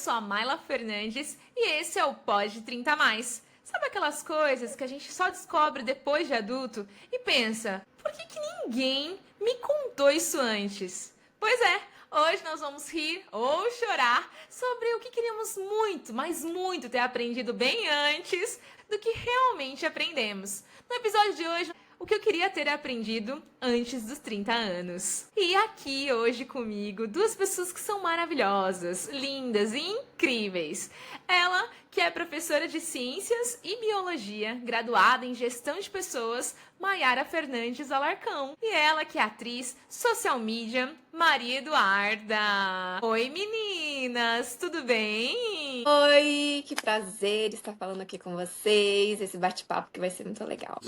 sou a Mayla Fernandes e esse é o Pod 30 Mais. Sabe aquelas coisas que a gente só descobre depois de adulto e pensa, por que ninguém me contou isso antes? Pois é, hoje nós vamos rir ou chorar sobre o que queríamos muito, mas muito ter aprendido bem antes do que realmente aprendemos. No episódio de hoje, o que eu queria ter aprendido antes dos 30 anos. E aqui hoje comigo, duas pessoas que são maravilhosas, lindas e incríveis. Ela, que é professora de Ciências e Biologia, graduada em Gestão de Pessoas, Mayara Fernandes Alarcão. E ela, que é atriz, social media, Maria Eduarda. Oi, meninas, tudo bem? Oi, que prazer estar falando aqui com vocês, esse bate-papo que vai ser muito legal.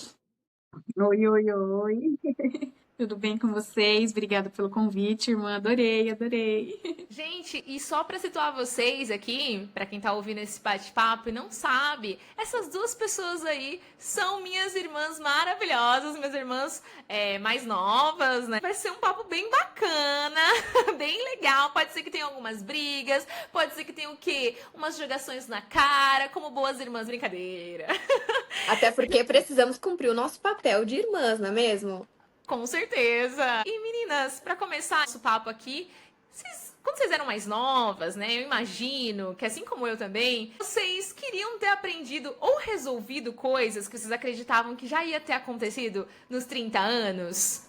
Oi, oi, oi. Tudo bem com vocês? Obrigada pelo convite, irmã. Adorei, adorei. Gente, e só para situar vocês aqui, para quem tá ouvindo esse bate-papo e não sabe, essas duas pessoas aí são minhas irmãs maravilhosas, minhas irmãs mais novas, né? Vai ser um papo bem bacana, bem legal. Pode ser que tenha algumas brigas, pode ser que tenha o quê? Umas jogações na cara, como boas irmãs, brincadeira. Até porque precisamos cumprir o nosso papel de irmãs, não é mesmo? Com certeza. E meninas, para começar nosso papo aqui, quando vocês eram mais novas, né? Eu imagino que assim como eu também, vocês queriam ter aprendido ou resolvido coisas que vocês acreditavam que já ia ter acontecido nos 30 anos.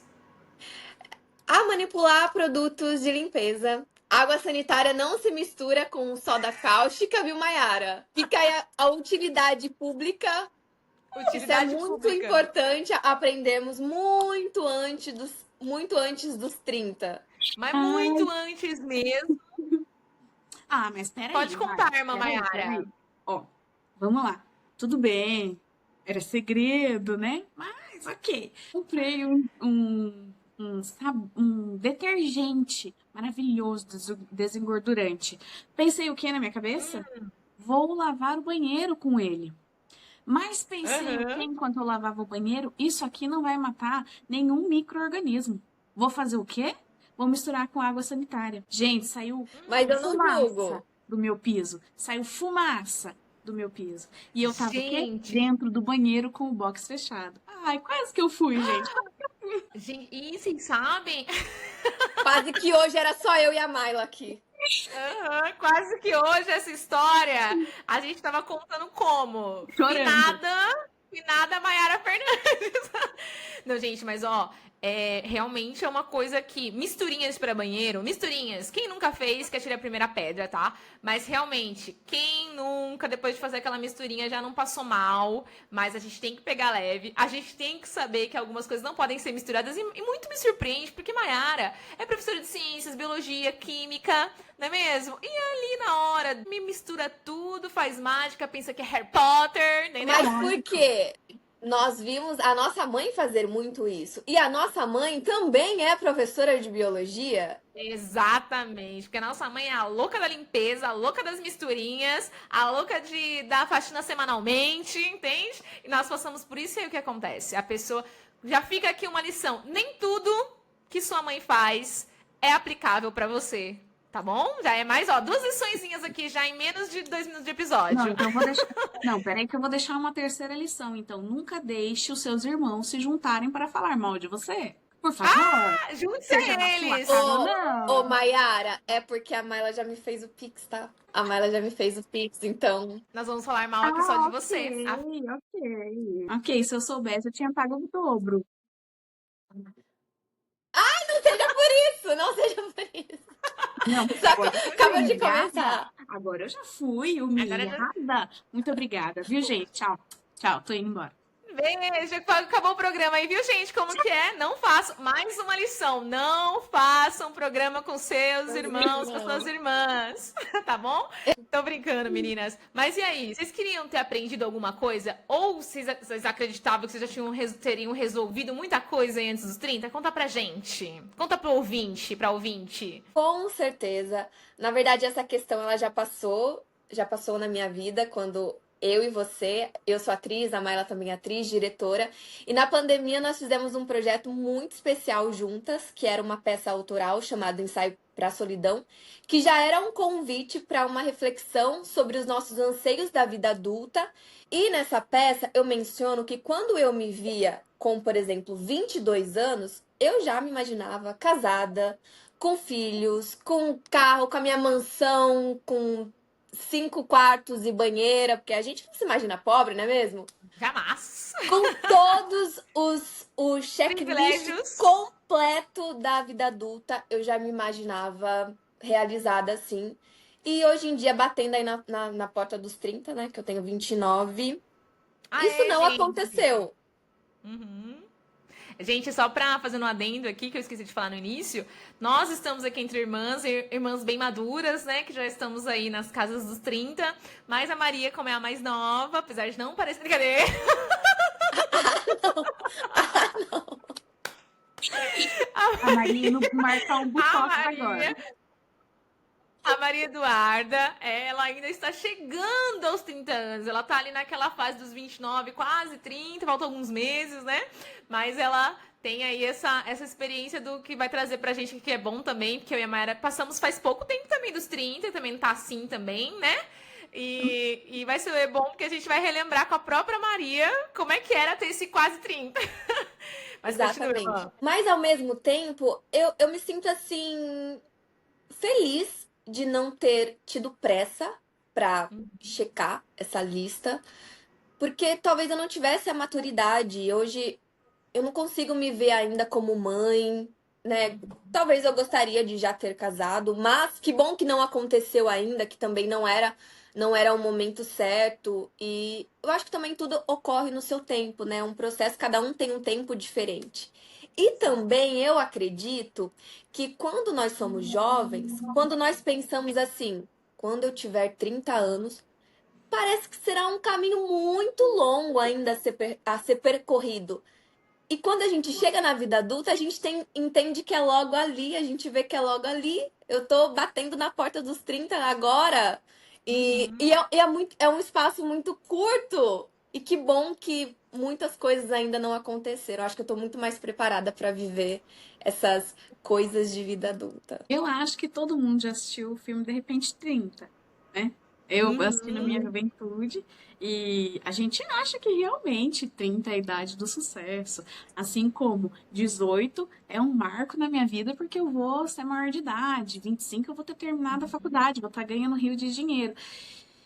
A manipular produtos de limpeza. Água sanitária não se mistura com soda cáustica, viu, Mayara? Fica aí a utilidade pública. Isso é muito importante, aprendemos muito antes dos 30. Mas muito antes mesmo. Mas peraí. Pode contar, irmã Mayara. Ó, vamos lá. Tudo bem. Era segredo, né? Mas ok. Comprei um detergente maravilhoso, desengordurante. Pensei o que na minha cabeça? Vou lavar o banheiro com ele. Mas pensei o que enquanto eu lavava o banheiro? Isso aqui não vai matar nenhum micro-organismo. Vou fazer o quê? Vou misturar com água sanitária. Gente, saiu fumaça do meu piso. Saiu fumaça do meu piso. E eu tava o quê? Dentro do banheiro com o box fechado. Ai, quase que eu fui, gente. Gente, e vocês sabem? Quase que hoje era só eu e a Mayla aqui. Quase que hoje essa história a gente tava contando como? Chorando. Finada Mayara Fernandes. Não, gente, mas ó, realmente é uma coisa que... Misturinhas para banheiro, misturinhas. Quem nunca fez, que atire a primeira pedra, tá? Mas realmente, quem nunca, depois de fazer aquela misturinha, já não passou mal. Mas a gente tem que pegar leve. A gente tem que saber que algumas coisas não podem ser misturadas. E muito me surpreende, porque Mayara é professora de ciências, biologia, química, não é mesmo? E ali na hora, me mistura tudo, faz mágica, pensa que é Harry Potter, entendeu? Mas por quê? Nós vimos a nossa mãe fazer muito isso. E a nossa mãe também é professora de biologia. Exatamente, porque a nossa mãe é a louca da limpeza, a louca das misturinhas, a louca de dar faxina semanalmente, entende? E nós passamos por isso e aí o que acontece? A pessoa... Já fica aqui uma lição. Nem tudo que sua mãe faz é aplicável pra você. Tá bom? Já é mais, ó, 2 liçõezinhas aqui já em menos de 2 minutos de episódio. Não, então eu vou deixar... Não, peraí que eu vou deixar uma terceira lição. Então, nunca deixe os seus irmãos se juntarem para falar mal de você. Por favor. Junte eles! Ô, Mayara, é porque a Mayla já me fez o Pix, tá? A Mayla já me fez o Pix, então... Nós vamos falar mal aqui só de você. Ok, se eu soubesse, eu tinha pago o dobro. Ai, não seja por isso! Não seja por isso! Não, acaba de começar. Agora eu já fui humilhada. Muito obrigada, viu, gente? Tchau. Tchau, tô indo embora. Beijo, acabou o programa aí, viu, gente? Como que é? Não façam, mais uma lição, não façam programa com seus irmãos, com suas irmãs, tá bom? Tô brincando, meninas. Mas e aí, vocês queriam ter aprendido alguma coisa? Ou vocês acreditavam que vocês já teriam resolvido muita coisa aí antes dos 30? Conta pra gente. Conta pro ouvinte, pra ouvinte. Com certeza. Na verdade, essa questão ela já passou na minha vida quando eu e você, eu sou atriz, a Mayla também é atriz, diretora, e na pandemia nós fizemos um projeto muito especial juntas, que era uma peça autoral chamada Ensaio para a solidão, que já era um convite para uma reflexão sobre os nossos anseios da vida adulta. E nessa peça eu menciono que quando eu me via com, por exemplo, 22 anos, eu já me imaginava casada, com filhos, com um carro, com a minha mansão, com 5 quartos e banheira, porque a gente não se imagina pobre, não é mesmo? Jamais. Com todos o checklist Privilégios. completo da vida adulta, eu já me imaginava realizada assim. E hoje em dia, batendo aí na porta dos 30, né? Que eu tenho 29, isso não Gente. aconteceu. Uhum. Gente, só pra fazer um adendo aqui, que eu esqueci de falar no início, nós estamos aqui entre irmãs, irmãs bem maduras, né, que já estamos aí nas casas dos 30, mas a Maria, como é a mais nova, apesar de não parecer... Cadê? A Maria indo marcar um A botox Maria, agora. a Maria Eduarda, ela ainda está chegando aos 30 anos. Ela tá ali naquela fase dos 29, quase 30, faltam alguns meses, né? Mas ela tem aí essa experiência do que vai trazer pra gente, que é bom também, porque eu e a Mayara passamos faz pouco tempo também dos 30, também não tá assim também, né? E vai ser bom porque a gente vai relembrar com a própria Maria como é que era ter esse quase 30. Mas continua, Exatamente. irmã. Mas ao mesmo tempo, eu me sinto assim feliz de não ter tido pressa para checar essa lista, porque talvez eu não tivesse a maturidade. Hoje eu não consigo me ver ainda como mãe, né? Talvez eu gostaria de já ter casado, mas que bom que não aconteceu ainda, que também não era o momento certo. E eu acho que também tudo ocorre no seu tempo, né? Um processo, cada um tem um tempo diferente. E também eu acredito que quando nós somos jovens, quando nós pensamos assim, quando eu tiver 30 anos, parece que será um caminho muito longo ainda a ser percorrido. E quando a gente chega na vida adulta, a gente entende que é logo ali, a gente vê que é logo ali. Eu tô batendo na porta dos 30 agora. E é um espaço muito curto. E que bom que muitas coisas ainda não aconteceram. Acho que eu tô muito mais preparada para viver essas coisas de vida adulta. Eu acho que todo mundo já assistiu o filme De Repente 30, né? Eu assisti na minha juventude e a gente acha que realmente 30 é a idade do sucesso. Assim como 18 é um marco na minha vida porque eu vou ser maior de idade. 25 eu vou ter terminado a faculdade, vou estar ganhando rio de dinheiro.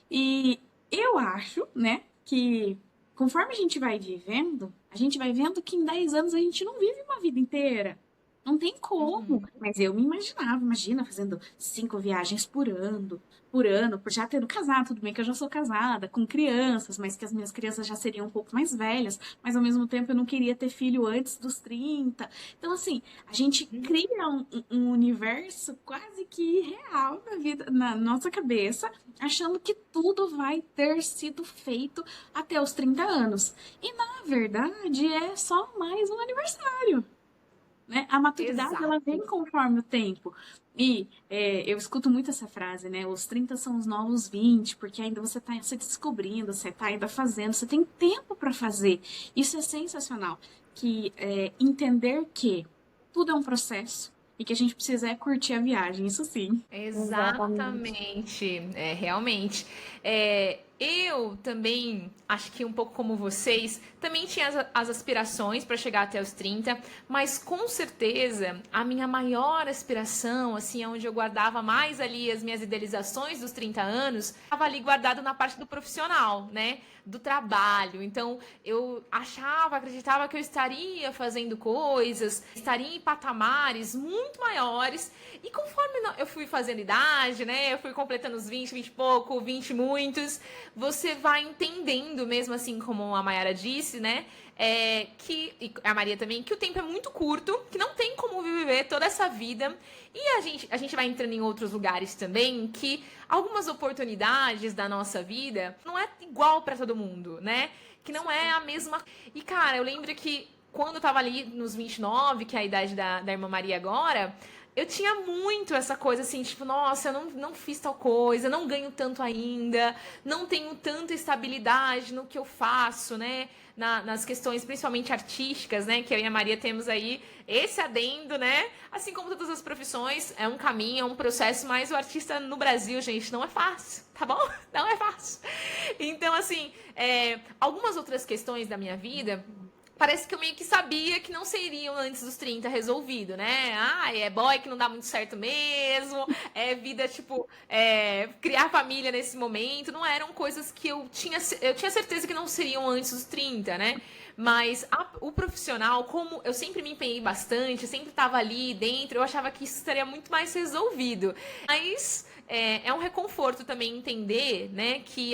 E eu acho, né, que conforme a gente vai vivendo, a gente vai vendo que em 10 anos a gente não vive uma vida inteira. Não tem como. Mas eu me imaginava, imagina, fazendo 5 viagens por ano, por já tendo casado, tudo bem que eu já sou casada, com crianças, mas que as minhas crianças já seriam um pouco mais velhas, mas ao mesmo tempo eu não queria ter filho antes dos 30. Então, assim, a gente cria um universo quase que irreal na vida, na nossa cabeça, achando que tudo vai ter sido feito até os 30 anos. E, na verdade, é só mais um aniversário. Né? A maturidade, ela vem Exato. conforme o tempo. E eu escuto muito essa frase, né? Os 30 são os novos 20, porque ainda você está se descobrindo, você está ainda fazendo, você tem tempo para fazer. Isso é sensacional. Que entender que tudo é um processo e que a gente precisa curtir a viagem, isso sim. Exatamente, realmente. Eu também, acho que um pouco como vocês, também tinha as aspirações para chegar até os 30, mas com certeza a minha maior aspiração, assim, onde eu guardava mais ali as minhas idealizações dos 30 anos, estava ali guardado na parte do profissional, né? Do trabalho. Então, eu acreditava que eu estaria fazendo coisas, estaria em patamares muito maiores. E conforme eu fui fazendo idade, né? Eu fui completando os 20, 20 e pouco, 20 e muitos, você vai entendendo, mesmo assim como a Mayara disse, né? E a Maria também, que o tempo é muito curto, que não tem como viver toda essa vida. E a gente vai entrando em outros lugares também, que algumas oportunidades da nossa vida não é igual para todo mundo, né? Que não é a mesma. E, cara, eu lembro que quando eu tava ali nos 29, que é a idade da irmã Maria agora, eu tinha muito essa coisa assim, tipo, nossa, eu não fiz tal coisa, não ganho tanto ainda, não tenho tanta estabilidade no que eu faço, né? Nas questões principalmente artísticas, né? Que eu e a Maria temos aí esse adendo, né? Assim como todas as profissões, é um caminho, é um processo, mas o artista no Brasil, gente, não é fácil, tá bom? Não é fácil. Então, assim, algumas outras questões da minha vida parece que eu meio que sabia que não seriam antes dos 30 resolvido, né? Ah, é boy que não dá muito certo mesmo, é vida, tipo, criar família nesse momento, não eram coisas que eu tinha certeza que não seriam antes dos 30, né? Mas o profissional, como eu sempre me empenhei bastante, sempre estava ali dentro, eu achava que isso estaria muito mais resolvido. Mas é um reconforto também entender, né, que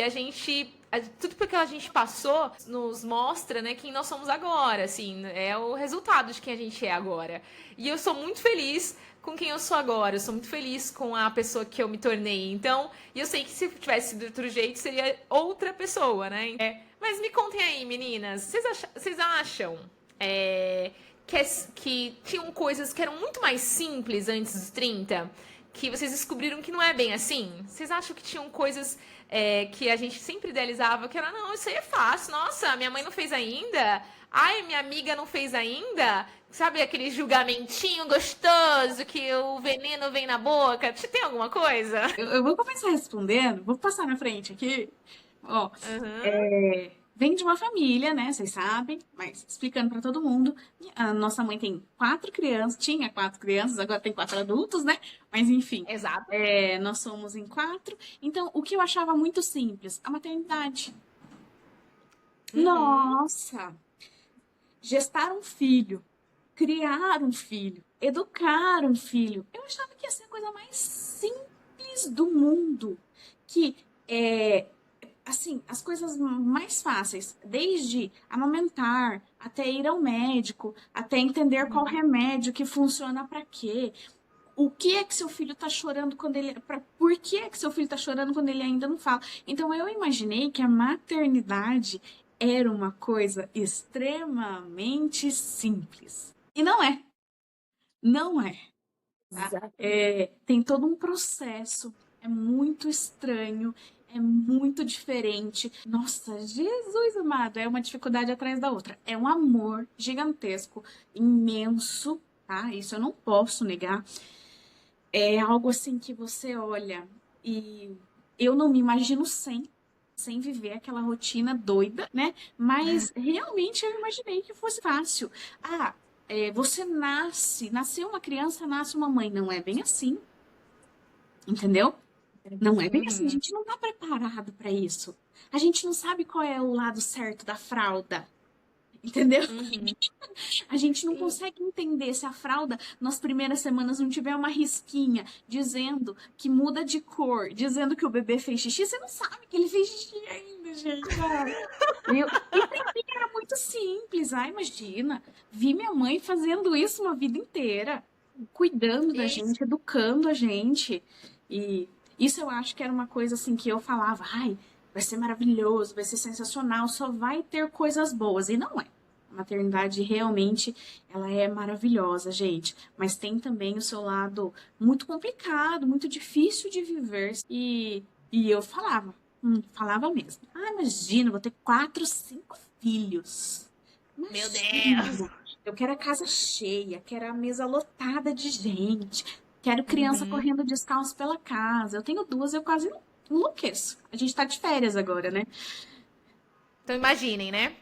tudo porque a gente passou nos mostra, né, quem nós somos agora, assim, é o resultado de quem a gente é agora. E eu sou muito feliz com quem eu sou agora, eu sou muito feliz com a pessoa que eu me tornei. Então, e eu sei que se tivesse de outro jeito, seria outra pessoa, né? Mas me contem aí, meninas, vocês acham que tinham coisas que eram muito mais simples antes dos 30? Que vocês descobriram que não é bem assim? Vocês acham que tinham coisas que a gente sempre idealizava, que era, não, isso aí é fácil, nossa, minha mãe não fez ainda, ai, minha amiga não fez ainda, sabe aquele julgamentinho gostoso que o veneno vem na boca? Tem alguma coisa? Eu vou começar respondendo, vou passar na frente aqui. Ó, Uhum. vem de uma família, né? Vocês sabem, mas explicando para todo mundo. A nossa mãe tem 4 crianças, tinha 4 crianças, agora tem 4 adultos, né? Mas enfim, Exato. nós somos em 4. Então, o que eu achava muito simples, a maternidade. Uhum. Nossa! Gestar um filho, criar um filho, educar um filho. Eu achava que ia ser a coisa mais simples do mundo. Que assim, as coisas mais fáceis, desde amamentar, até ir ao médico, até entender qual remédio que funciona para quê. O que é que seu filho tá chorando quando ele. Por que é que seu filho tá chorando quando ele ainda não fala? Então eu imaginei que a maternidade era uma coisa extremamente simples. E não é. Não é. Tá? Exatamente. Tem todo um processo, é muito estranho, é muito diferente. Nossa, Jesus amado, é uma dificuldade atrás da outra. É um amor gigantesco, imenso, tá? Isso eu não posso negar. É algo assim que você olha e eu não me imagino sem viver aquela rotina doida, né? Mas realmente eu imaginei que fosse fácil. Ah, você nasceu uma criança, nasce uma mãe. Não é bem assim, entendeu? Não é bem assim. A Uhum. gente não tá preparado para isso. A gente não sabe qual é o lado certo da fralda, entendeu? Uhum. A gente não E, consegue entender se a fralda nas primeiras semanas não tiver uma risquinha dizendo que muda de cor, dizendo que o bebê fez xixi. Você não sabe que ele fez xixi ainda, gente. Sabe? E pra mim era muito simples. Ah, imagina, vi minha mãe fazendo isso uma vida inteira, cuidando da Isso. gente, educando a gente. E isso eu acho que era uma coisa assim que eu falava, ai, vai ser maravilhoso, vai ser sensacional, só vai ter coisas boas. E não é. A maternidade realmente, ela é maravilhosa, gente. Mas tem também o seu lado muito complicado, muito difícil de viver. E eu falava mesmo. Ah, imagina, vou ter 4, 5 filhos. Meu Deus. Imagina. Eu quero a casa cheia, quero a mesa lotada de gente, quero criança Uhum. correndo descalço pela casa. Eu tenho 2, eu quase enlouqueço. A gente tá de férias agora, né? Então imaginem, né?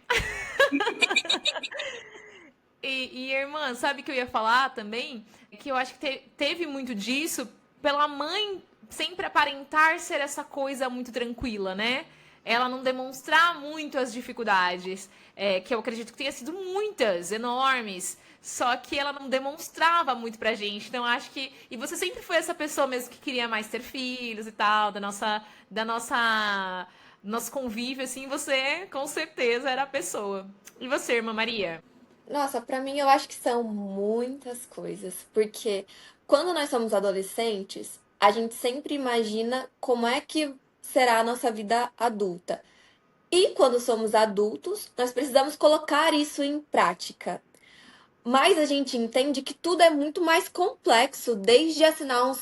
Irmã, sabe o que eu ia falar também? Que eu acho que teve muito disso pela mãe sempre aparentar ser essa coisa muito tranquila, né? Ela não demonstrar muito as dificuldades, que eu acredito que tenha sido muitas, enormes. Só que ela não demonstrava muito pra gente. Então, acho que. E você sempre foi essa pessoa mesmo que queria mais ter filhos e tal, nosso convívio, assim, você com certeza era a pessoa. E você, irmã Maria? nossa, pra mim eu acho que são muitas coisas, porque quando nós somos adolescentes, a gente sempre imagina como é que será a nossa vida adulta. E quando somos adultos, nós precisamos colocar isso em prática. Mas a gente entende que tudo é muito mais complexo, desde assinar um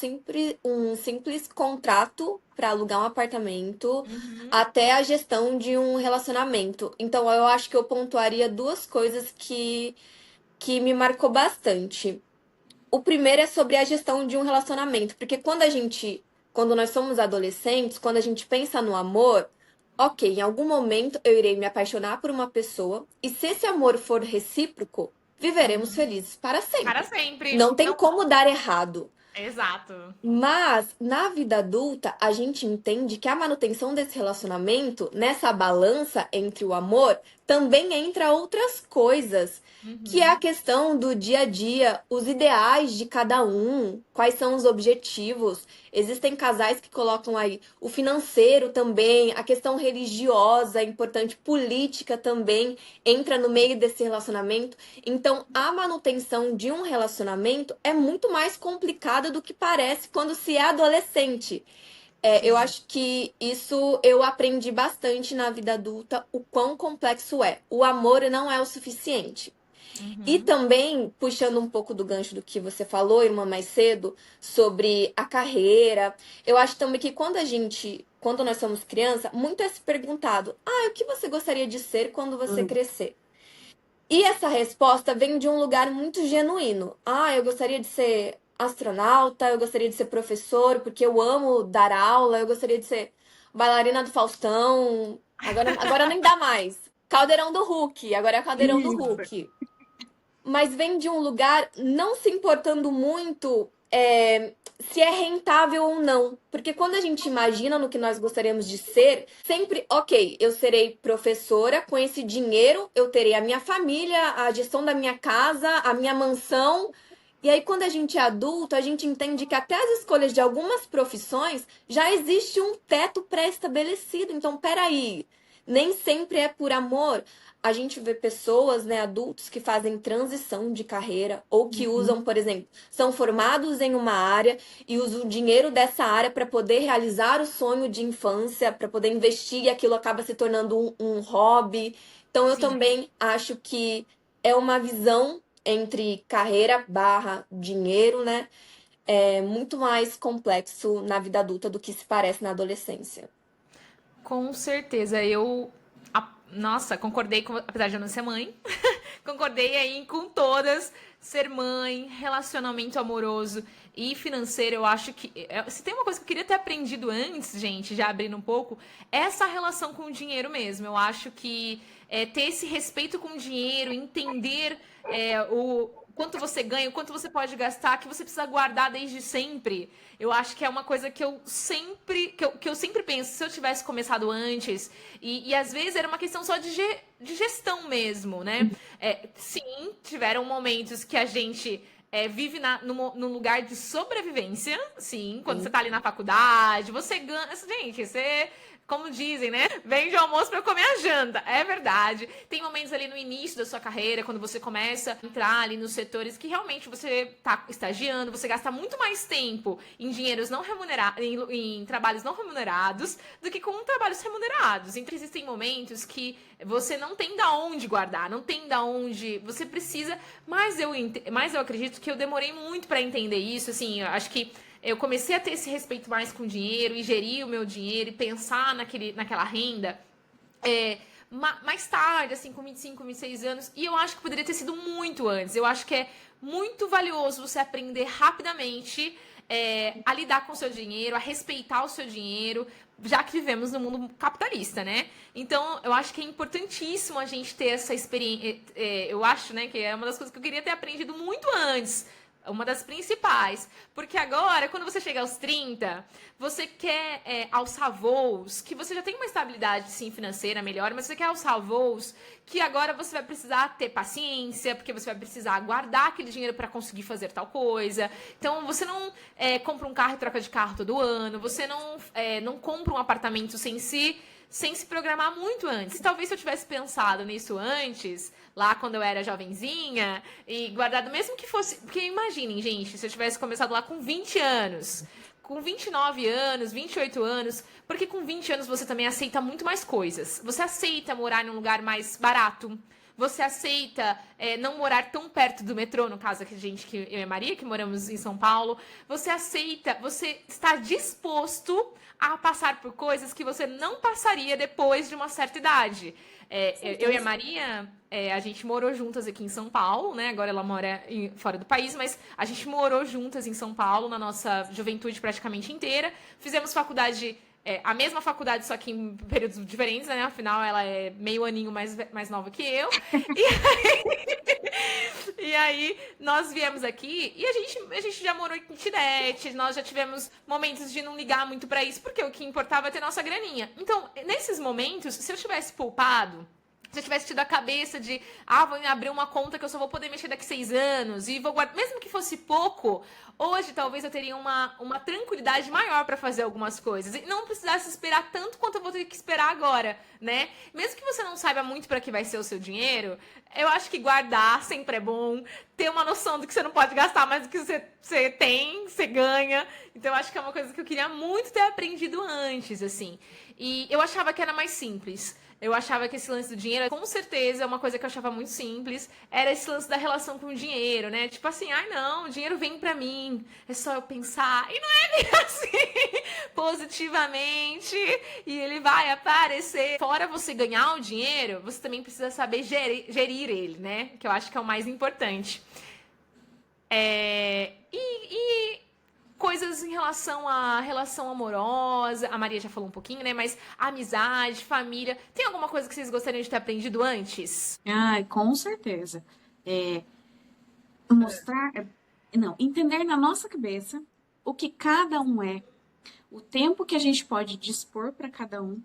simples contrato para alugar um apartamento Uhum. até a gestão de um relacionamento. Então, eu acho que eu pontuaria duas coisas que me marcou bastante. O primeiro é sobre a gestão de um relacionamento, porque quando nós somos adolescentes, quando a gente pensa no amor, ok, em algum momento eu irei me apaixonar por uma pessoa, e se esse amor for recíproco, viveremos Uhum. felizes para Para sempre. sempre. Não tem Não. como dar errado. Exato. Mas na vida adulta, a gente entende que a manutenção desse relacionamento, nessa balança entre o amor, também entra outras coisas, que é a Uhum. questão do dia a dia, os ideais de cada um, quais são os objetivos. Existem casais que colocam aí o financeiro também, a questão religiosa é importante, política também entra no meio desse relacionamento. Então, a manutenção de um relacionamento é muito mais complicada do que parece quando se é adolescente. Eu Sim. acho que isso eu aprendi bastante na vida adulta, o quão complexo é. O amor não é o suficiente. E Uhum. também, puxando um pouco do gancho do que você falou, irmã, mais cedo, sobre a carreira, eu acho também que quando nós somos criança, muito é se perguntado: o que você gostaria de ser quando você Hum. crescer? E essa resposta vem de um lugar muito genuíno. Eu gostaria de ser astronauta, eu gostaria de ser professor, porque eu amo dar aula, eu gostaria de ser bailarina do Faustão. Agora nem dá mais. Caldeirão do Hulk, agora é Caldeirão do Isso. Hulk. Mas vem de um lugar não se importando muito se é rentável ou não. Porque quando a gente imagina no que nós gostaríamos de ser, sempre, ok, eu serei professora, com esse dinheiro eu terei a minha família, a gestão da minha casa, a minha mansão. E aí, quando a gente é adulto, a gente entende que até as escolhas de algumas profissões já existe um teto pré-estabelecido. Então, peraí, nem sempre é por amor. A gente vê pessoas, né, adultos que fazem transição de carreira ou que Uhum. usam, por exemplo, são formados em uma área e usam o dinheiro dessa área para poder realizar o sonho de infância, para poder investir e aquilo acaba se tornando um hobby. Então, eu Sim. também acho que é uma visão entre carreira barra dinheiro, né? É muito mais complexo na vida adulta do que se parece na adolescência. Com certeza. Nossa, concordei com. Apesar de eu não ser mãe, concordei aí com todas. Ser mãe, relacionamento amoroso e financeiro, eu acho que. Se tem uma coisa que eu queria ter aprendido antes, gente, já abrindo um pouco, é essa relação com o dinheiro mesmo. Eu acho que ter esse respeito com o dinheiro, entender o quanto você ganha, o quanto você pode gastar, que você precisa guardar desde sempre. Eu acho que é uma coisa que eu sempre penso, se eu tivesse começado antes, e às vezes era uma questão só de gestão mesmo, né? Sim, tiveram momentos que a gente vive num lugar de sobrevivência, sim, quando você Sim. tá ali na faculdade, você ganha. Gente, você. Como dizem, né? Vende o almoço pra eu comer a janta. É verdade. Tem momentos ali no início da sua carreira, quando você começa a entrar ali nos setores que realmente você tá estagiando, você gasta muito mais tempo em dinheiros não remunerados, em trabalhos não remunerados, do que com trabalhos remunerados. Então existem momentos que você não tem da onde guardar, não tem da onde. Você precisa. Mas eu acredito que eu demorei muito pra entender isso. Assim, eu acho que eu comecei a ter esse respeito mais com o dinheiro e gerir o meu dinheiro e pensar naquela renda é, mais tarde, assim, com 25, 26 anos. E eu acho que poderia ter sido muito antes. Eu acho que é muito valioso você aprender rapidamente a lidar com o seu dinheiro, a respeitar o seu dinheiro, já que vivemos no mundo capitalista, né? Então, eu acho que é importantíssimo a gente ter essa experiência. Eu acho, né, que é uma das coisas que eu queria ter aprendido muito antes. Uma das principais. Porque agora, quando você chega aos 30, você quer alçar voos, que você já tem uma estabilidade, sim, financeira melhor, mas você quer alçar voos que agora você vai precisar ter paciência, porque você vai precisar guardar aquele dinheiro para conseguir fazer tal coisa. Então, você não compra um carro e troca de carro todo ano, você não compra um apartamento sem se programar muito antes. Talvez se eu tivesse pensado nisso antes, lá quando eu era jovenzinha, e guardado, mesmo que fosse. Porque imaginem, gente, se eu tivesse começado lá com 20 anos, com 29 anos, 28 anos, porque com 20 anos você também aceita muito mais coisas. Você aceita morar em um lugar mais barato. Você aceita não morar tão perto do metrô, no caso aqui, eu e a Maria, que moramos em São Paulo. Você aceita, você está disposto a passar por coisas que você não passaria depois de uma certa idade. Eu e a Maria, a gente morou juntas aqui em São Paulo, né? Agora ela mora fora do país, mas a gente morou juntas em São Paulo na nossa juventude praticamente inteira. Fizemos faculdade, a mesma faculdade, só que em períodos diferentes, né? Afinal, ela é meio aninho mais nova que eu. E aí, nós viemos aqui e a gente já morou em kitnet, nós já tivemos momentos de não ligar muito pra isso, porque o que importava é ter nossa graninha. Então, nesses momentos, se eu tivesse poupado, se eu tivesse tido a cabeça de, vou abrir uma conta que eu só vou poder mexer daqui 6 anos e vou guardar, mesmo que fosse pouco, hoje talvez eu teria uma tranquilidade maior para fazer algumas coisas e não precisasse esperar tanto quanto eu vou ter que esperar agora, né? Mesmo que você não saiba muito para que vai ser o seu dinheiro, eu acho que guardar sempre é bom, ter uma noção do que você não pode gastar mais do que você tem, você ganha. Então eu acho que é uma coisa que eu queria muito ter aprendido antes, assim. E eu achava que era mais simples. Eu achava que esse lance do dinheiro, com certeza, é uma coisa que eu achava muito simples, era esse lance da relação com o dinheiro, né? Tipo assim, não, o dinheiro vem pra mim, é só eu pensar. E não é bem assim, positivamente, e ele vai aparecer. Fora você ganhar o dinheiro, você também precisa saber gerir ele, né? Que eu acho que é o mais importante. E coisas em relação à relação amorosa, a Maria já falou um pouquinho, né? Mas amizade, família. Tem alguma coisa que vocês gostariam de ter aprendido antes? Ai, com certeza. Mostrar, não, entender na nossa cabeça o que cada um é, o tempo que a gente pode dispor para cada um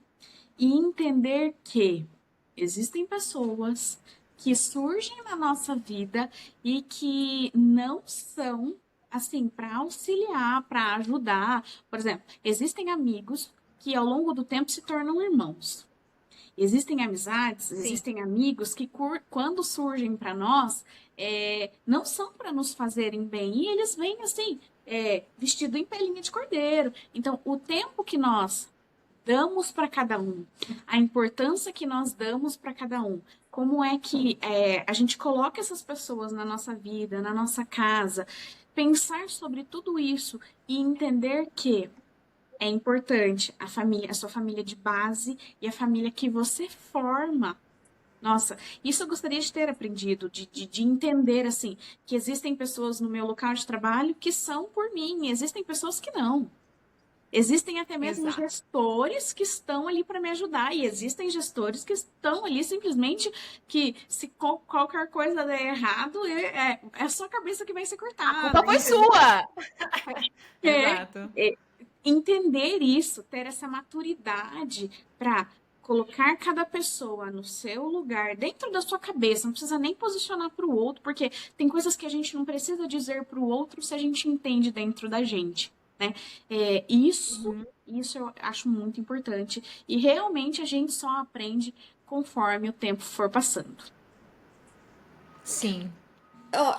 e entender que existem pessoas que surgem na nossa vida e que não são assim para auxiliar, para ajudar. Por exemplo, existem amigos que ao longo do tempo se tornam irmãos. Existem amizades, Sim. existem amigos que quando surgem para nós, não são para nos fazerem bem. E eles vêm assim, vestido em pelinha de cordeiro. Então, o tempo que nós damos para cada um, a importância que nós damos para cada um, como é que a gente coloca essas pessoas na nossa vida, na nossa casa, pensar sobre tudo isso e entender que é importante a família, a sua família de base e a família que você forma. Nossa, isso eu gostaria de ter aprendido, de entender, assim, que existem pessoas no meu local de trabalho que são por mim, existem pessoas que não. Existem até mesmo Exato. gestores que estão ali para me ajudar, e existem gestores que estão ali simplesmente que se qualquer coisa der errado, é a sua cabeça que vai ser cortada. A culpa foi sua! Exato. Entender isso, ter essa maturidade para colocar cada pessoa no seu lugar, dentro da sua cabeça, não precisa nem posicionar para o outro, porque tem coisas que a gente não precisa dizer para o outro se a gente entende dentro da gente, né? Isso eu acho muito importante e realmente a gente só aprende conforme o tempo for passando. Sim.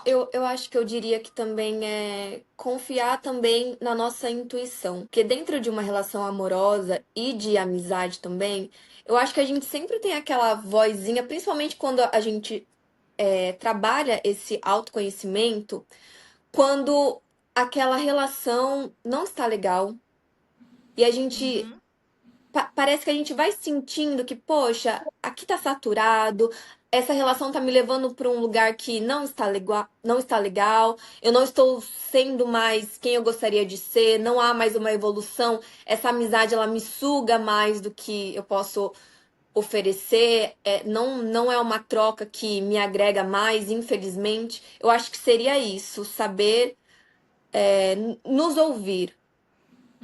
Eu acho que eu diria que também é confiar também na nossa intuição. Porque dentro de uma relação amorosa e de amizade também, eu acho que a gente sempre tem aquela vozinha, principalmente quando a gente trabalha esse autoconhecimento, quando aquela relação não está legal. E a gente. Parece que a gente vai sentindo que, poxa, aqui tá saturado, essa relação tá me levando para um lugar que não está legal, eu não estou sendo mais quem eu gostaria de ser, não há mais uma evolução, essa amizade ela me suga mais do que eu posso oferecer, não é uma troca que me agrega mais, infelizmente. Eu acho que seria isso, saber nos ouvir.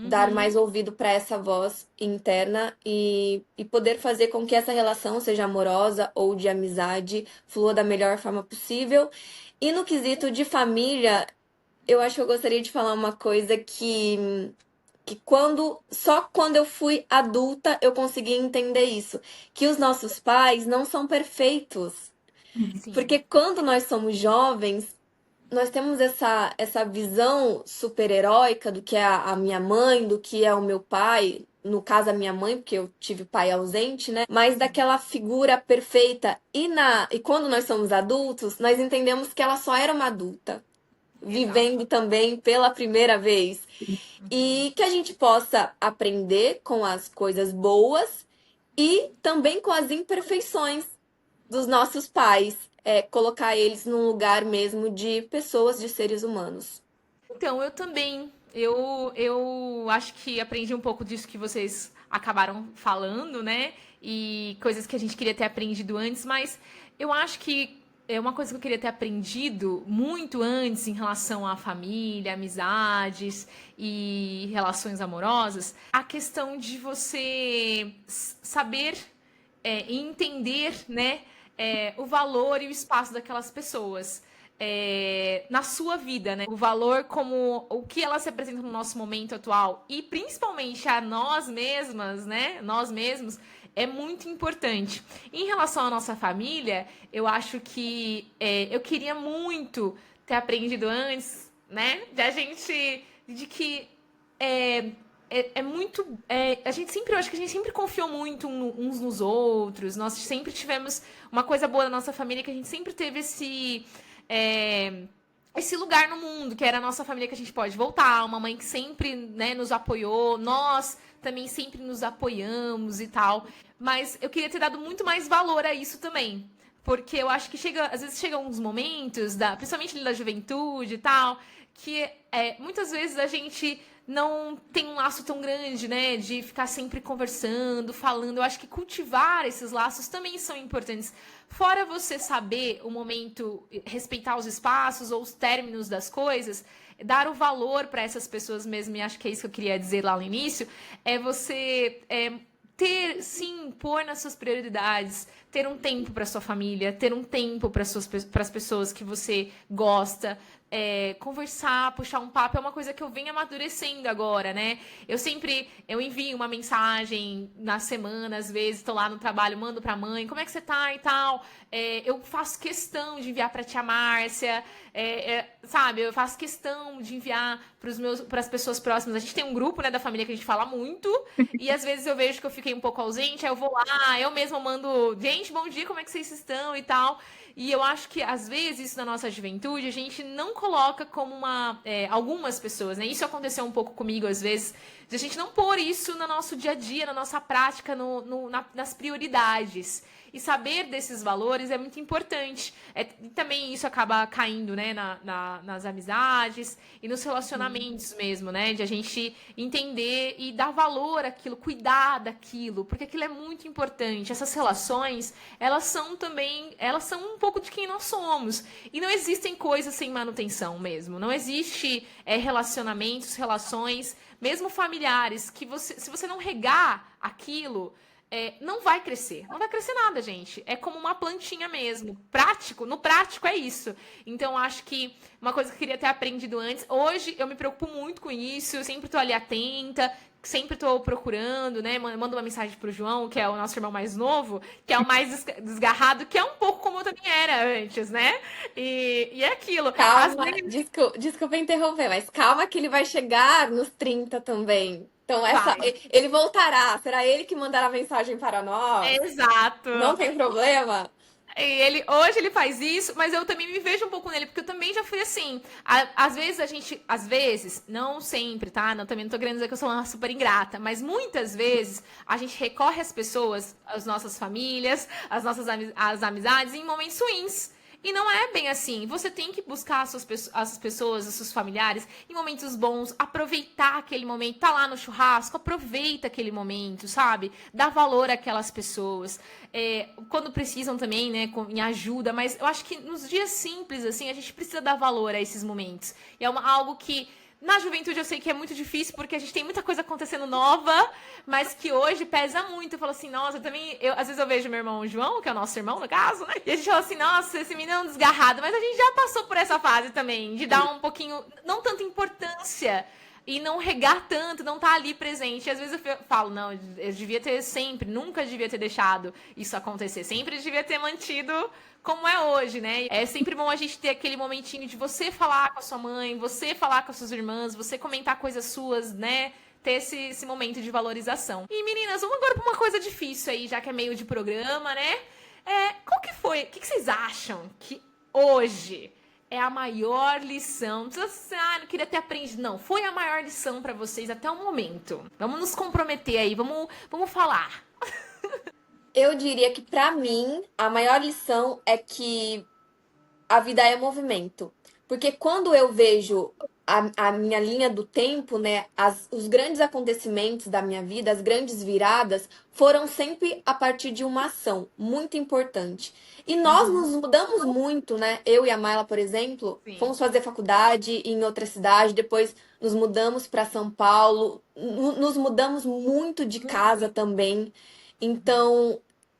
Dar mais ouvido para essa voz interna e poder fazer com que essa relação, seja amorosa ou de amizade, flua da melhor forma possível. E no quesito de família, eu acho que eu gostaria de falar uma coisa que só quando eu fui adulta eu consegui entender isso, que os nossos pais não são perfeitos. Sim. Porque quando nós somos jovens, nós temos essa visão super-heróica do que é a minha mãe, do que é o meu pai, no caso a minha mãe, porque eu tive pai ausente, né? Mas daquela figura perfeita. E quando nós somos adultos, nós entendemos que ela só era uma adulta, Exato. vivendo também pela primeira vez. E que a gente possa aprender com as coisas boas e também com as imperfeições dos nossos pais. Colocar eles num lugar mesmo de pessoas, de seres humanos. Então, eu também. Eu acho que aprendi um pouco disso que vocês acabaram falando, né? E coisas que a gente queria ter aprendido antes, mas eu acho que é uma coisa que eu queria ter aprendido muito antes em relação à família, amizades e relações amorosas, a questão de você saber e entender, né, o valor e o espaço daquelas pessoas. Na sua vida, né? O valor como o que elas representam no nosso momento atual e principalmente a nós mesmas, né? Nós mesmos é muito importante. Em relação à nossa família, eu acho que eu queria muito ter aprendido antes, né? De que muito. A gente sempre, eu acho que a gente sempre confiou muito uns nos outros. Nós sempre tivemos uma coisa boa da nossa família, que a gente sempre teve esse lugar no mundo, que era a nossa família que a gente pode voltar, uma mãe que sempre, né, nos apoiou, nós também sempre nos apoiamos e tal. Mas eu queria ter dado muito mais valor a isso também. Porque eu acho que às vezes chegam uns momentos, principalmente ali da juventude e tal, que muitas vezes a gente não tem um laço tão grande, né? De ficar sempre conversando, falando. Eu acho que cultivar esses laços também são importantes. Fora você saber o momento, respeitar os espaços ou os términos das coisas, dar o valor para essas pessoas mesmo, e acho que é isso que eu queria dizer lá no início, é você ter, sim, pôr nas suas prioridades, ter um tempo para sua família, ter um tempo para as pessoas que você gosta, conversar, puxar um papo, é uma coisa que eu venho amadurecendo agora, né? Eu envio uma mensagem na semana, às vezes, tô lá no trabalho, mando pra mãe, como é que você tá e tal. Eu faço questão de enviar pra tia Márcia, sabe? Eu faço questão de enviar pras pessoas próximas. A gente tem um grupo, né, da família que a gente fala muito, e às vezes eu vejo que eu fiquei um pouco ausente, aí eu vou lá, eu mesma mando, gente, bom dia, como é que vocês estão e tal. E eu acho que, às vezes, isso na nossa juventude, a gente não coloca como algumas pessoas, né? Isso aconteceu um pouco comigo, às vezes, de a gente não pôr isso no nosso dia a dia, na nossa prática, nas prioridades. E saber desses valores é muito importante. E também isso acaba caindo, né, nas amizades e nos relacionamentos mesmo, né? De a gente entender e dar valor àquilo, cuidar daquilo, porque aquilo é muito importante. Essas relações, elas são um pouco de quem nós somos. E não existem coisas sem manutenção mesmo. Não existe relacionamentos, relações, mesmo familiares, que se você não regar aquilo, não vai crescer. Não vai crescer nada, gente. É como uma plantinha mesmo. No prático é isso. Então, acho que uma coisa que eu queria ter aprendido antes. Hoje, eu me preocupo muito com isso. Eu sempre tô ali atenta. Sempre tô procurando, né? Mando uma mensagem pro João, que é o nosso irmão mais novo, que é o mais desgarrado, que é um pouco como eu também era antes, né? E é aquilo. Calma, desculpa interromper, mas calma que ele vai chegar nos 30 também. Então, Vai. ele voltará. Será ele que mandará mensagem para nós? Exato. Não tem problema? Hoje ele faz isso, mas eu também me vejo um pouco nele, porque eu também já fui assim. Às vezes, não sempre, tá? Também não tô querendo dizer que eu sou uma super ingrata, mas muitas vezes a gente recorre às pessoas, às nossas famílias, às amizades em momentos ruins. E não é bem assim. Você tem que buscar as pessoas, os seus familiares, em momentos bons, aproveitar aquele momento, tá lá no churrasco, aproveita aquele momento, sabe? Dá valor àquelas pessoas. Quando precisam também, né, em ajuda, mas eu acho que nos dias simples, assim, a gente precisa dar valor a esses momentos. E é algo que na juventude eu sei que é muito difícil, porque a gente tem muita coisa acontecendo nova, mas que hoje pesa muito. Eu falo assim, nossa, às vezes eu vejo meu irmão João, que é o nosso irmão, no caso, né? E a gente fala assim, nossa, esse menino é um desgarrado. Mas a gente já passou por essa fase também, de dar um pouquinho, não tanta importância e não regar tanto, não estar ali presente. E às vezes eu falo, não, eu devia ter sempre, nunca devia ter deixado isso acontecer. Sempre devia ter mantido como é hoje, né? É sempre bom a gente ter aquele momentinho de você falar com a sua mãe, você falar com as suas irmãs, você comentar coisas suas, né? ter esse momento de valorização. E meninas, vamos agora pra uma coisa difícil aí, já que é meio de programa, né? Qual que foi? O que vocês acham que hoje é a maior lição? Não precisa ser, não queria ter aprendido. Não, foi a maior lição pra vocês até o momento. Vamos nos comprometer aí, vamos falar. Eu diria que, pra mim, a maior lição é que a vida é movimento. Porque quando eu vejo a minha linha do tempo, né, os grandes acontecimentos da minha vida, as grandes viradas, foram sempre a partir de uma ação muito importante. E nós nos mudamos muito, né? Eu e a Mayla, por exemplo, Sim. fomos fazer faculdade em outra cidade, depois nos mudamos para São Paulo, nos mudamos muito de casa também. Então,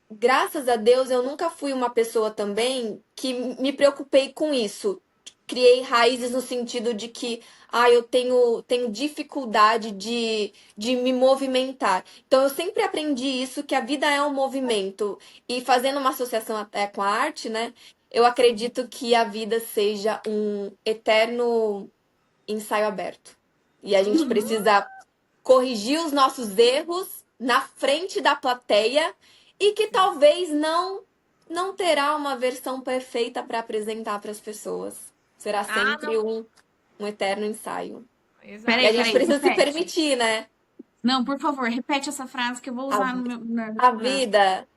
graças a Deus, eu nunca fui uma pessoa também que me preocupei com isso. Criei raízes no sentido de que eu tenho dificuldade de me movimentar. Então, eu sempre aprendi isso, que a vida é um movimento. E fazendo uma associação até com a arte, né? Eu acredito que a vida seja um eterno ensaio aberto. E a gente precisa corrigir os nossos erros na frente da plateia e que talvez não terá uma versão perfeita para apresentar para as pessoas. Será sempre um eterno ensaio. Exato. E a gente precisa se repete. permitir, né? Não, por favor, repete essa frase que eu vou usar no meu. A vida.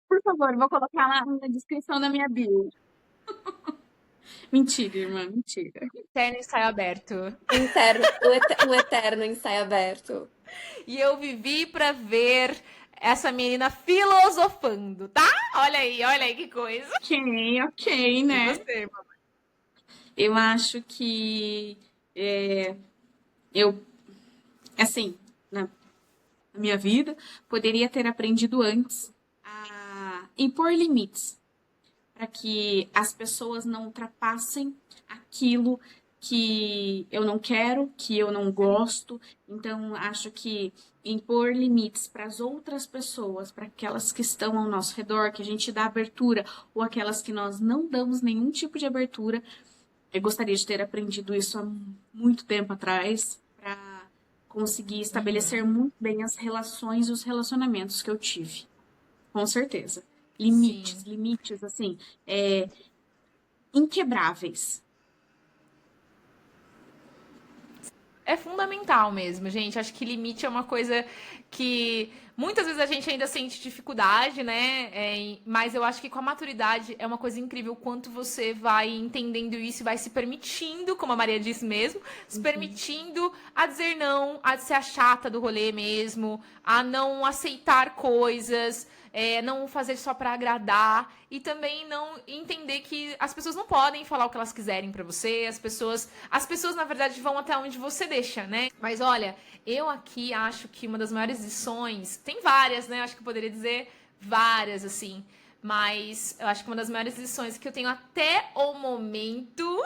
Por favor, vou colocar lá na descrição da minha bio. Mentira, irmã, mentira. Eterno ensaio aberto. Um eterno ensaio aberto. E eu vivi pra ver essa menina filosofando, tá? Olha aí que coisa. Ok, né? E você, mamãe? Eu acho que eu, assim, na minha vida, poderia ter aprendido antes a impor limites para que as pessoas não ultrapassem aquilo que eu não quero, que eu não gosto. Então, acho que impor limites para as outras pessoas, para aquelas que estão ao nosso redor, que a gente dá abertura, ou aquelas que nós não damos nenhum tipo de abertura. Eu gostaria de ter aprendido isso há muito tempo atrás, para conseguir estabelecer muito bem as relações e os relacionamentos que eu tive. Com certeza. Limites, assim, inquebráveis. É fundamental mesmo, gente. Acho que limite é uma coisa que muitas vezes a gente ainda sente dificuldade, né? Mas eu acho que com a maturidade é uma coisa incrível o quanto você vai entendendo isso e vai se permitindo, como a Maria disse mesmo, se permitindo a dizer não, a ser a chata do rolê mesmo, a não aceitar coisas. Não fazer só pra agradar e também não entender que as pessoas não podem falar o que elas quiserem pra você, as pessoas na verdade vão até onde você deixa, né? Mas olha, eu aqui acho que uma das maiores lições, tem várias, né? Acho que eu poderia dizer várias assim, mas eu acho que uma das maiores lições que eu tenho até o momento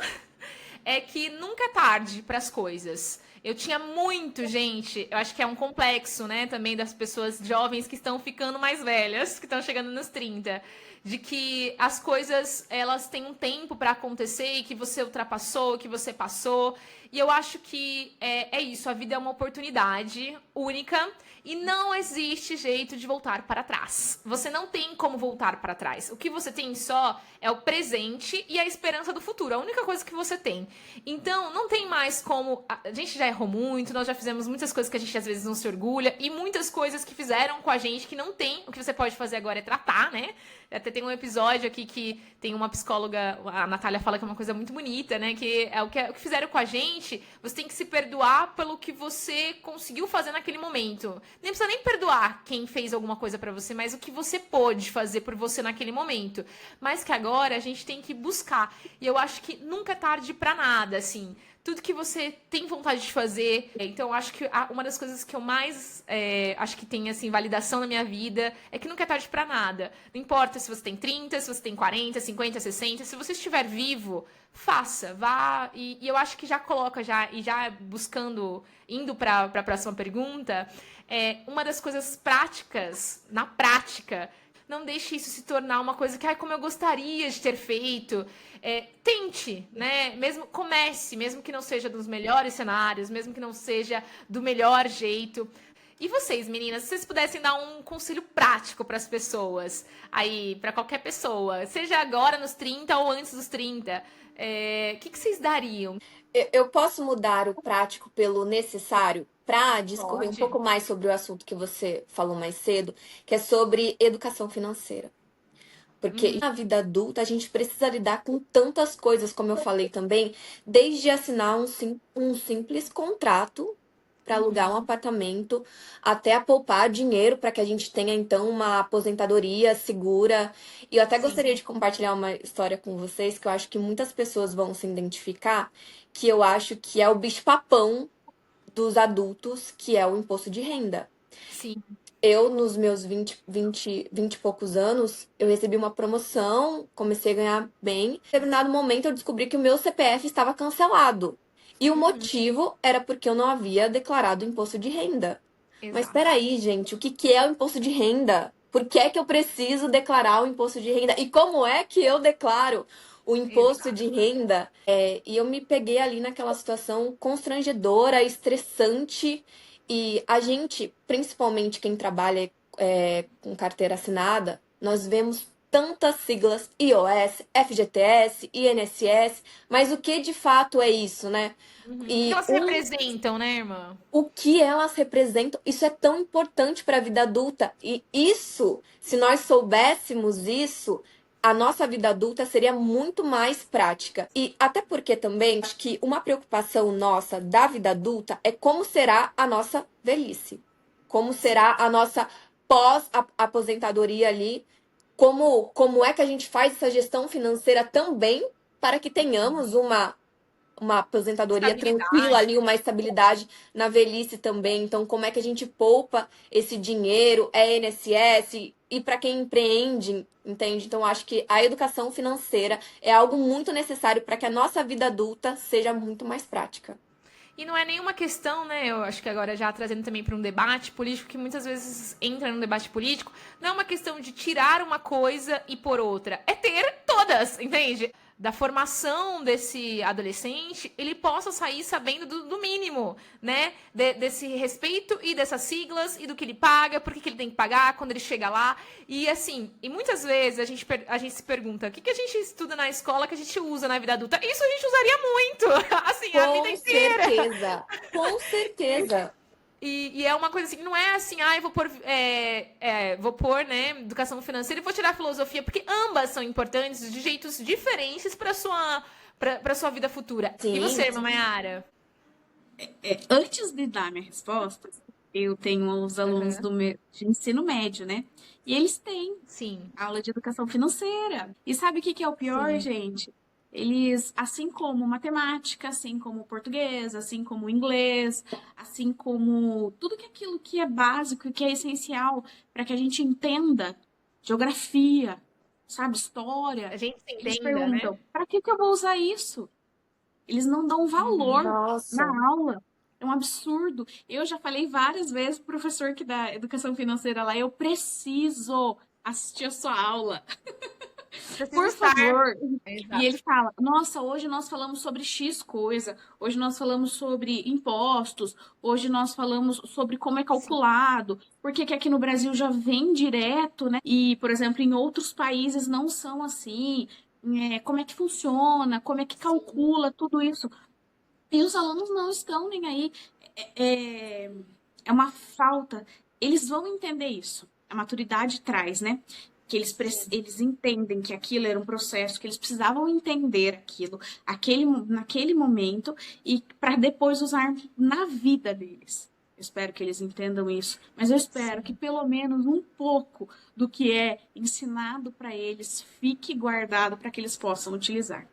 é que nunca é tarde para as coisas. Eu tinha muito, gente, eu acho que é um complexo, né, também das pessoas jovens que estão ficando mais velhas, que estão chegando nos 30, de que as coisas, elas têm um tempo para acontecer e que você ultrapassou, que você passou. E eu acho que é isso, a vida é uma oportunidade única e não existe jeito de voltar para trás. Você não tem como voltar para trás. O que você tem só é o presente e a esperança do futuro. A única coisa que você tem. Então, não tem mais como... A gente já errou muito, nós já fizemos muitas coisas que a gente às vezes não se orgulha e muitas coisas que fizeram com a gente que não tem. O que você pode fazer agora é tratar, né? Até tem um episódio aqui que tem uma psicóloga, a Natália fala que é uma coisa muito bonita, né? Que é o que fizeram com a gente, você tem que se perdoar pelo que você conseguiu fazer naquele momento. Nem precisa nem perdoar quem fez alguma coisa pra você, mas o que você pôde fazer por você naquele momento. Mas que agora a gente tem que buscar. E eu acho que nunca é tarde pra nada, assim. Tudo que você tem vontade de fazer. Então, acho que uma das coisas que eu mais acho que tem, assim, validação na minha vida é que nunca é tarde pra nada. Não importa se você tem 30, se você tem 40, 50, 60. Se você estiver vivo, faça, vá. E eu acho que já coloca, já buscando, indo pra próxima pergunta, uma das coisas práticas, na prática, Não deixe isso se tornar uma coisa que, ai, como eu gostaria de ter feito. Tente, né? Mesmo comece, mesmo que não seja dos melhores cenários, mesmo que não seja do melhor jeito. E vocês, meninas, se vocês pudessem dar um conselho prático para as pessoas, aí, para qualquer pessoa, seja agora nos 30 ou antes dos 30, o que vocês dariam? Eu posso mudar o prático pelo necessário para discorrer um Pode. pouco mais sobre o assunto que você falou mais cedo, que é sobre educação financeira. Porque na vida adulta a gente precisa lidar com tantas coisas, como eu falei também, desde assinar um simples contrato para alugar um apartamento, até a poupar dinheiro para que a gente tenha então uma aposentadoria segura. E eu até gostaria de compartilhar uma história com vocês que eu acho que muitas pessoas vão se identificar, que eu acho que é o bicho-papão dos adultos, que é o imposto de renda. Sim. Eu, nos meus 20 e poucos anos, eu recebi uma promoção, comecei a ganhar bem. Em determinado momento, eu descobri que o meu CPF estava cancelado. E o motivo era porque eu não havia declarado o imposto de renda. Mas Exato. peraí, gente, o que é o imposto de renda? Por que é que eu preciso declarar o imposto de renda? E como é que eu declaro o imposto de renda? E eu me peguei ali naquela situação constrangedora, estressante. E a gente, principalmente quem trabalha com carteira assinada, nós vemos tantas siglas: IOS, FGTS, INSS, mas o que de fato é isso, né? O que E elas representam, né, irmã? o que elas representam, isso é tão importante para a vida adulta. E isso, se nós soubéssemos isso, a nossa vida adulta seria muito mais prática. E até porque também acho que uma preocupação nossa da vida adulta é como será a nossa velhice. Como será a nossa pós-aposentadoria ali. Como é que a gente faz essa gestão financeira também para que tenhamos uma aposentadoria tranquila ali, uma estabilidade na velhice também. Então, como é que a gente poupa esse dinheiro? É INSS e para quem empreende, entende? Então, acho que a educação financeira é algo muito necessário para que a nossa vida adulta seja muito mais prática. E não é nenhuma questão, né? Eu acho que agora já trazendo também para um debate político, que muitas vezes entra no debate político, não é uma questão de tirar uma coisa e pôr outra. É ter todas, entende? Da formação desse adolescente, ele possa sair sabendo do mínimo, né? Desse respeito e dessas siglas e do que ele paga, por que ele tem que pagar quando ele chega lá. E assim, e muitas vezes a gente se pergunta, o que a gente estuda na escola que a gente usa na vida adulta? Isso a gente usaria muito, assim, a vida inteira. Com certeza. E é uma coisa assim, não é assim, eu vou pôr, né, educação financeira e vou tirar filosofia, porque ambas são importantes de jeitos diferentes para sua vida futura. Sim, e você, irmã Mayara? Antes de dar minha resposta, eu tenho os alunos de ensino médio, né? E eles têm aula de educação financeira. E sabe o que é o pior, gente? Eles, assim como matemática, assim como português, assim como inglês, assim como tudo aquilo que é básico e que é essencial para que a gente entenda geografia, sabe, história. A gente Eles entenda, perguntam, né? para que eu vou usar isso? Eles não dão valor na aula. É um absurdo. Eu já falei várias vezes pro professor que dá educação financeira lá, eu preciso assistir a sua aula. Por favor. E ele fala, nossa, hoje nós falamos sobre X coisa, hoje nós falamos sobre impostos, hoje nós falamos sobre como é calculado, porque que aqui no Brasil já vem direto, né? E, por exemplo, em outros países não são assim. Como é que funciona, como é que calcula tudo isso. E os alunos não estão nem aí. É uma falta. Eles vão entender isso. A maturidade traz, né? Que eles entendem que aquilo era um processo, que eles precisavam entender aquilo, naquele momento, e para depois usar na vida deles. Eu espero que eles entendam isso, mas eu espero que pelo menos um pouco do que é ensinado para eles fique guardado para que eles possam utilizar.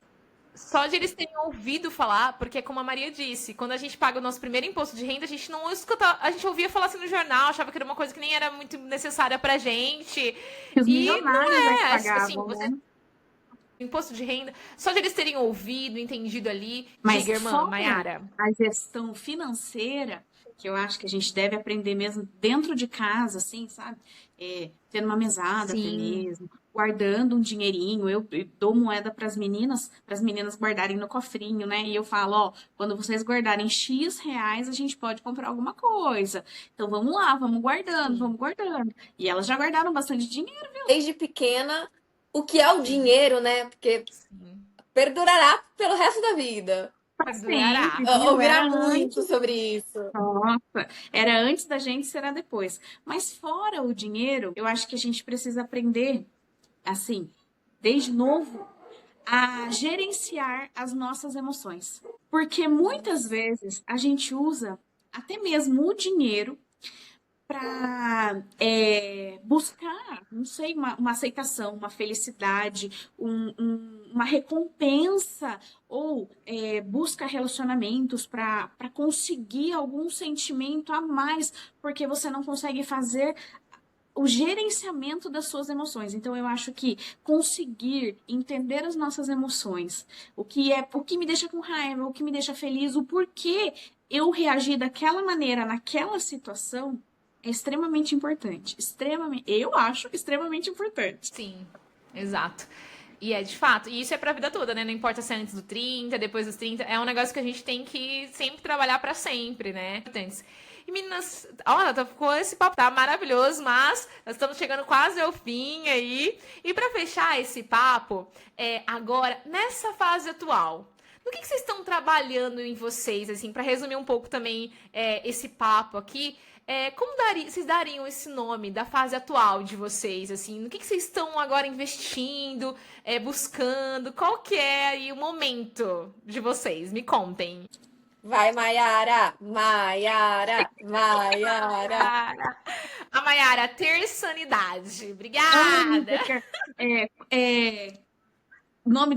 Só de eles terem ouvido falar, porque como a Maria disse, quando a gente paga o nosso primeiro imposto de renda, a gente não escuta, a gente ouvia falar assim no jornal, achava que era uma coisa que nem era muito necessária pra gente. Os milionários não é, pagavam, assim, né? Imposto de renda, só de eles terem ouvido, entendido ali. Mas diga, irmã Mayara. A gestão financeira, que eu acho que a gente deve aprender mesmo dentro de casa, assim, sabe? Tendo uma mesada até Sim. mesmo, guardando um dinheirinho. Eu dou moeda para as meninas guardarem no cofrinho, né? E eu falo, ó, quando vocês guardarem X reais, a gente pode comprar alguma coisa. Então vamos lá, vamos guardando, Sim. vamos guardando. E elas já guardaram bastante dinheiro. Desde pequena, o que é o Sim. dinheiro, né? Porque Sim. perdurará pelo resto da vida. Para Perdurará. sempre, viu? Ouvirá muito sobre isso. Nossa, era antes da gente, será depois. Mas fora o dinheiro, eu acho que a gente precisa aprender, assim, desde novo, a gerenciar as nossas emoções. Porque muitas vezes a gente usa até mesmo o dinheiro para buscar, não sei, uma aceitação, uma felicidade, uma recompensa, ou busca relacionamentos para conseguir algum sentimento a mais, porque você não consegue fazer o gerenciamento das suas emoções. Então eu acho que conseguir entender as nossas emoções, o que me deixa com raiva, o que me deixa feliz, o porquê eu reagi daquela maneira naquela situação é extremamente importante. Eu acho extremamente importante. Sim, exato. E é de fato, e isso é pra vida toda, né? Não importa se é antes do 30, depois dos 30, é um negócio que a gente tem que sempre trabalhar pra sempre, né? E meninas, olha, ficou esse papo tá maravilhoso, mas nós estamos chegando quase ao fim aí. E pra fechar esse papo, agora, nessa fase atual, no que vocês estão trabalhando em vocês, assim, pra resumir um pouco também esse papo aqui? Como vocês dariam esse nome da fase atual de vocês, assim? No que vocês estão agora investindo, buscando? Qual que é aí o momento de vocês? Me contem. Vai, Maiara! Maiara! Maiara! A Mayara, ter sanidade. Ai, Obrigada. nome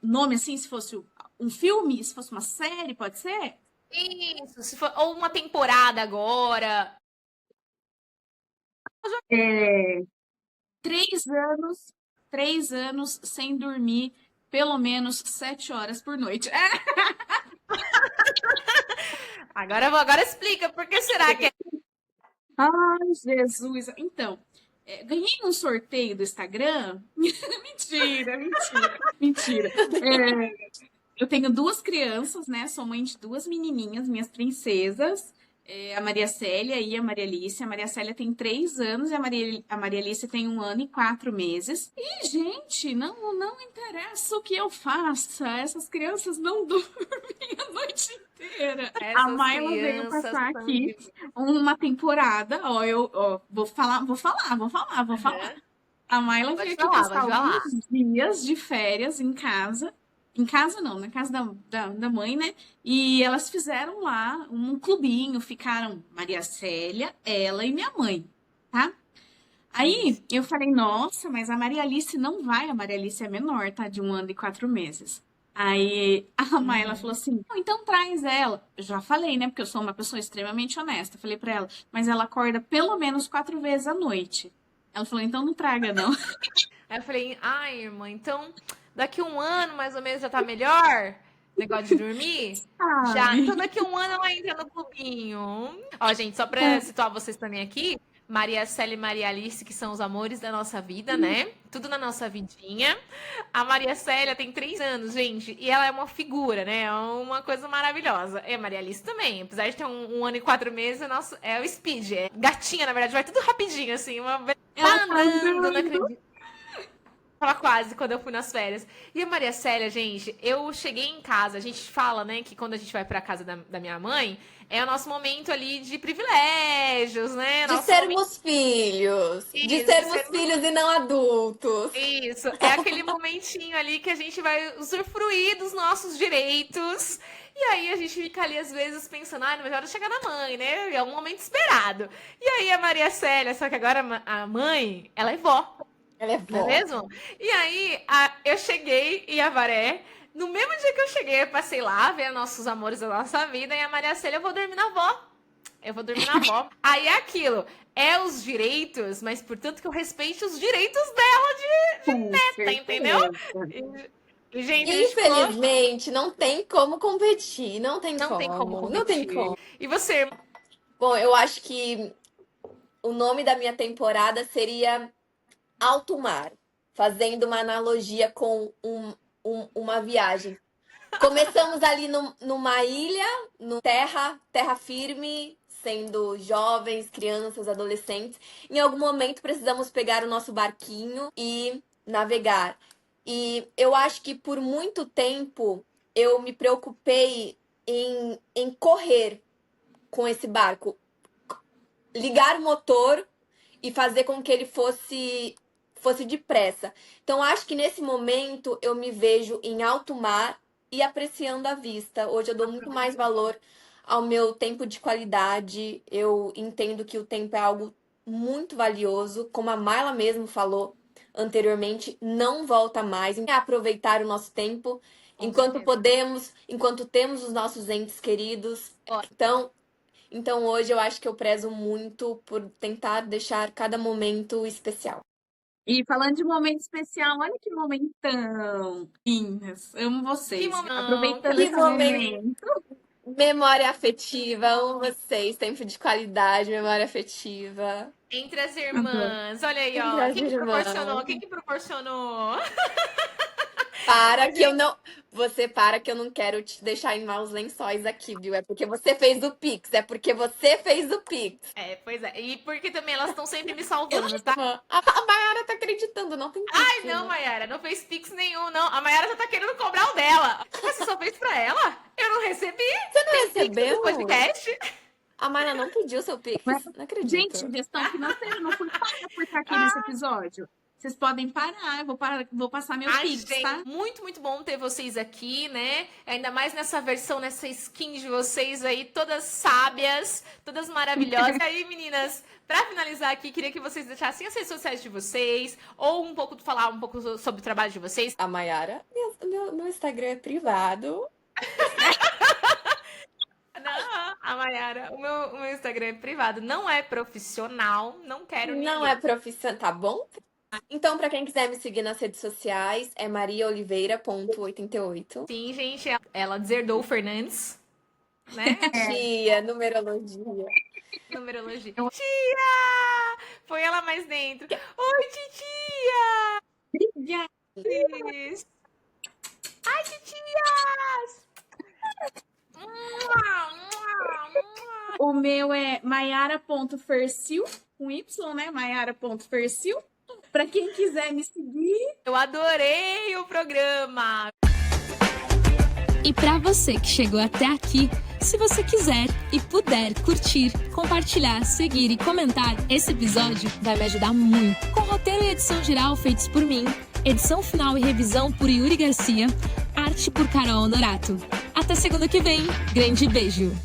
nome assim, se fosse um filme, se fosse uma série, pode ser? Isso, se for, ou uma temporada agora. É, 3 anos, 3 anos sem dormir pelo menos 7 horas por noite. Agora explica, por que será que é? Ai, Jesus. Então, ganhei um sorteio do Instagram. Mentira, mentira, mentira. Eu tenho 2 crianças, né? Sou mãe de 2 menininhas, minhas princesas, a Maria Célia e a Maria Alice. A Maria Célia tem 3 anos e a Maria Alice tem 1 ano e 4 meses. E, gente, não interessa o que eu faça, essas crianças não dormem a noite inteira. A Essas Mayla veio crianças passar são aqui de- uma temporada. Vou falar. Aham. A Mayla Pode veio aqui falar, passar pode falar. alguns dias de férias em casa. Em casa não, na casa da mãe, né? E elas fizeram lá um clubinho, ficaram Maria Célia, ela e minha mãe, tá? Aí Isso. eu falei, nossa, mas a Maria Alice não vai, a Maria Alice é menor, tá? De 1 ano e 4 meses. Aí a Mayla falou assim: "Não, então traz ela." Eu já falei, né? Porque eu sou uma pessoa extremamente honesta. Falei pra ela, mas ela acorda pelo menos 4 vezes à noite. Ela falou, então não traga, não. Aí eu falei, ai, irmã, então daqui um ano mais ou menos já tá melhor? Negócio de dormir? Já. Ai. Então daqui um ano ela entra no clubinho. Ó, gente, só pra situar vocês também aqui, Maria Célia e Maria Alice, que são os amores da nossa vida, né? Tudo na nossa vidinha. A Maria Célia tem 3 anos, gente, e ela é uma figura, né? É uma coisa maravilhosa. E a Maria Alice também, apesar de ter 1 ano e 4 meses, é o speed. É gatinha, na verdade, vai tudo rapidinho, assim. Ela Tá tá andando, não andando. acredito. Tava quase quando eu fui nas férias. E a Maria Célia, gente, eu cheguei em casa. A gente fala, né, que quando a gente vai pra casa da minha mãe, é o nosso momento ali de privilégios, né? De Nosso momento. sermos filhos. De Isso, de sermos ser. filhos e não adultos. Isso, é aquele momentinho ali que a gente vai usufruir dos nossos direitos. E aí a gente fica ali, às vezes, pensando, ah, não é hora de chegar na mãe, né? É um momento esperado. E aí a Maria Célia, só que agora a mãe, ela é vó. Ela é Não é vó. mesmo? E aí, eu cheguei em Avaré. No mesmo dia que eu cheguei, eu passei lá, ver nossos amores da nossa vida. E a Maria Célia, eu vou dormir na avó. Eu vou dormir na avó. Aí é aquilo. É os direitos, mas portanto que eu respeite os direitos dela Com tá, entendeu? certeza. E, gente, a gente ficou... Infelizmente, não tem como competir. Não tem Não tem como como. Não tem competir. como. E você, Bom, eu acho que o nome da minha temporada seria Alto Mar, fazendo uma analogia com uma viagem. Começamos ali numa ilha, no terra firme, sendo jovens, crianças, adolescentes. Em algum momento precisamos pegar o nosso barquinho e navegar. E eu acho que por muito tempo eu me preocupei em correr com esse barco, ligar o motor e fazer com que ele fosse depressa. Então, acho que nesse momento eu me vejo em alto mar e apreciando a vista. Hoje eu dou muito mais valor ao meu tempo de qualidade. Eu entendo que o tempo é algo muito valioso, como a Marla mesmo falou anteriormente, não volta mais. É aproveitar o nosso tempo enquanto podemos, enquanto temos os nossos entes queridos. Então hoje eu acho que eu prezo muito por tentar deixar cada momento especial. E falando de momento especial, olha que momentão. Lindas, amo vocês. Aproveitando Que esse momento. Memória afetiva, amo vocês. Tempo de qualidade, memória afetiva. Entre as irmãs. Olha aí, Entre ó. as Quem que irmãs. proporcionou? Quem que proporcionou? Você para que eu não quero te deixar em maus lençóis aqui, viu? É porque você fez o Pix. É porque você fez o Pix. É, pois é. E porque também elas estão sempre me salvando, tá? A Mayara tá acreditando, não tem Pix. Ai, não, Mayara, não fez Pix nenhum, não. A Mayara já tá querendo cobrar o dela. Você só fez pra ela? Eu não recebi. Você não recebeu? No podcast? A Mayara não pediu seu Pix. Não acredito. Gente, gestão financeira, não fui paga por estar aqui nesse episódio. Vocês podem parar, eu vou passar meu Pix, gente, tá? muito, muito bom ter vocês aqui, né? Ainda mais nessa versão, nessa skin de vocês aí, todas sábias, todas maravilhosas. E aí, meninas, pra finalizar aqui, queria que vocês deixassem as redes sociais de vocês, ou falar um pouco sobre o trabalho de vocês. A Mayara, meu Instagram é privado. Não, a Mayara, o meu Instagram é privado, não é profissional, não quero ninguém. Não é profissional, tá bom? Então, pra quem quiser me seguir nas redes sociais, é mariaoliveira.88. Sim, gente, ela deserdou o Fernandes, né? Tia, numerologia. Numerologia. Tia! Põe ela mais dentro. Oi, titia! Isso. Ai, titias! O meu é maiara.fercil, com Y, né? maiara.fercil. Pra quem quiser me seguir. Eu adorei o programa! E pra você que chegou até aqui, se você quiser e puder curtir, compartilhar, seguir e comentar, esse episódio vai me ajudar muito. Com roteiro e edição geral feitos por mim, edição final e revisão por Yuri Garcia, arte por Carol Honorato. Até segunda que vem, grande beijo!